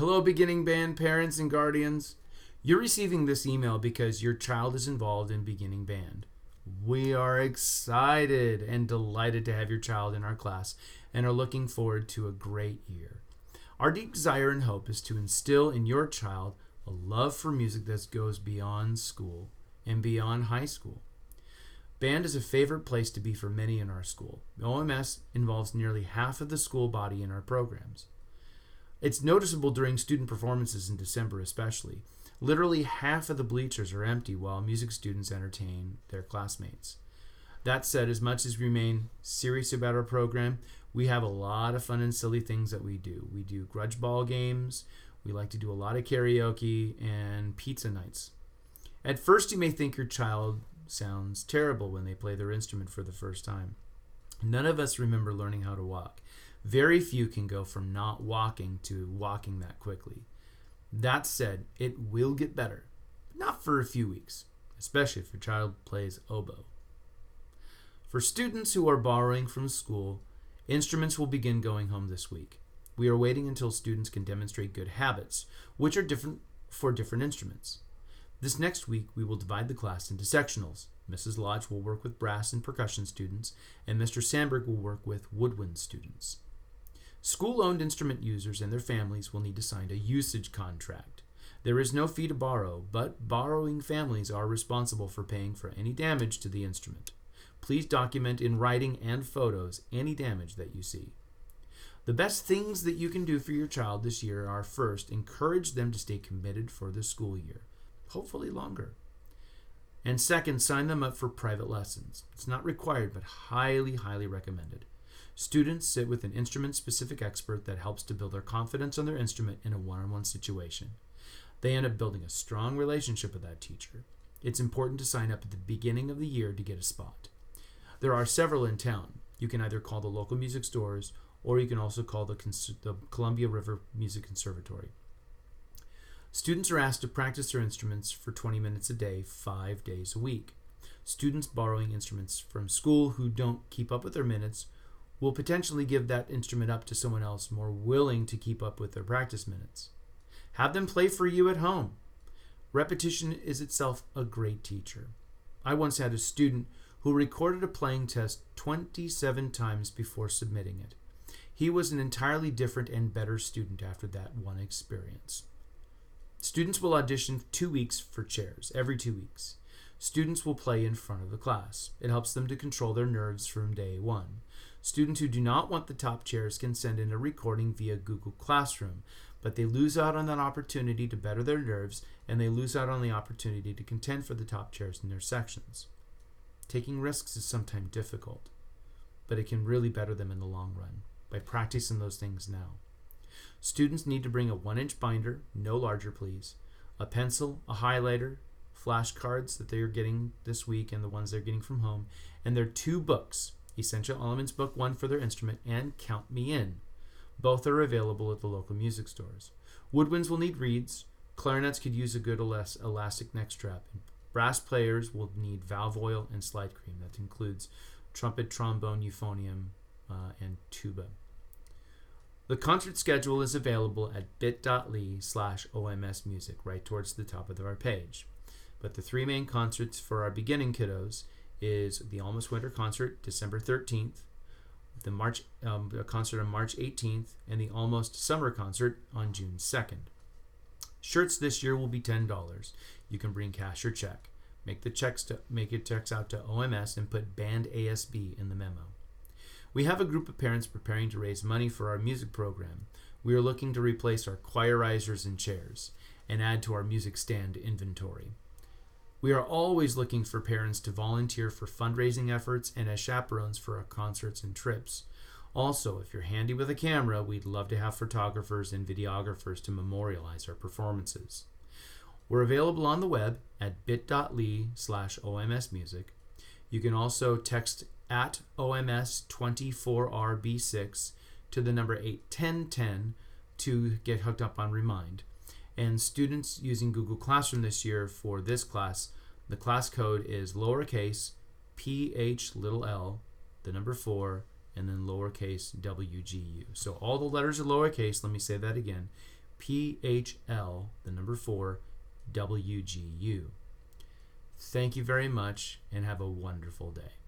Hello, beginning band parents and guardians. You're receiving this email because your child is involved in beginning band. We are excited and delighted to have your child in our class and are looking forward to a great year. Our deep desire and hope is to instill in your child a love for music that goes beyond school and beyond high school. Band is a favorite place to be for many in our school. OMS involves nearly half of the school body in our programs. It's noticeable during student performances in December especially. Literally half of the bleachers are empty while music students entertain their classmates. That said, as much as we remain serious about our program, we have a lot of fun and silly things that we do. We do grudge ball games, we like to do a lot of karaoke, and pizza nights. At first, you may think your child sounds terrible when they play their instrument for the first time. None of us remember learning how to walk. Very few can go from not walking to walking that quickly. That said, it will get better, but not for a few weeks, especially if your child plays oboe. For students who are borrowing from school, instruments will begin going home this week. We are waiting until students can demonstrate good habits, which are different for different instruments. This next week, we will divide the class into sectionals. Mrs. Lodge will work with brass and percussion students, and Mr. Sandberg will work with woodwind students. School-owned instrument users and their families will need to sign a usage contract. There is no fee to borrow, but borrowing families are responsible for paying for any damage to the instrument. Please document in writing and photos any damage that you see. The best things that you can do for your child this year are, first, encourage them to stay committed for the school year, hopefully longer. And second, sign them up for private lessons. It's not required, but highly, highly recommended. Students sit with an instrument-specific expert that helps to build their confidence on their instrument in a one-on-one situation. They end up building a strong relationship with that teacher. It's important to sign up at the beginning of the year to get a spot. There are several in town. You can either call the local music stores, or you can also call the Columbia River Music Conservatory. Students are asked to practice their instruments for 20 minutes a day, 5 days a week. Students borrowing instruments from school who don't keep up with their minutes will potentially give that instrument up to someone else more willing to keep up with their practice minutes. Have them play for you at home. Repetition is itself a great teacher. I once had a student who recorded a playing test 27 times before submitting it. He was an entirely different and better student after that one experience. Students will audition 2 weeks for chairs, every 2 weeks. Students will play in front of the class. It helps them to control their nerves from day one. Students who do not want the top chairs can send in a recording via Google Classroom, but they lose out on that opportunity to better their nerves, and they lose out on the opportunity to contend for the top chairs in their sections. Taking risks is sometimes difficult, but it can really better them in the long run by practicing those things now. Students need to bring a 1-inch binder, no larger please, a pencil, a highlighter, flashcards that they are getting this week and the ones they're getting from home, and their 2 books, Essential Elements Book 1 for their instrument and Count Me In. Both are available at the local music stores. Woodwinds will need reeds, clarinets could use a good elastic neck strap, and brass players will need valve oil and slide cream. That includes trumpet, trombone, euphonium, and tuba. The concert schedule is available at bit.ly/OMS music, right towards the top of our page. But the 3 main concerts for our beginning kiddos is the Almost Winter Concert, December 13th, the concert on March 18th, and the Almost Summer Concert on June 2nd. Shirts this year will be $10. You can bring cash or check. Make your checks out to OMS and put Band ASB in the memo. We have a group of parents preparing to raise money for our music program. We are looking to replace our choirizers and chairs and add to our music stand inventory. We are always looking for parents to volunteer for fundraising efforts and as chaperones for our concerts and trips. Also, if you're handy with a camera, we'd love to have photographers and videographers to memorialize our performances. We're available on the web at bit.ly/OMS music. You can also text at OMS24RB6 to the number 81010 to get hooked up on Remind. And students using Google Classroom this year for this class, the class code is lowercase PHL, the number 4, and then lowercase WGU. So all the letters are lowercase. Let me say that again. PHL, the number 4, WGU. Thank you very much and have a wonderful day.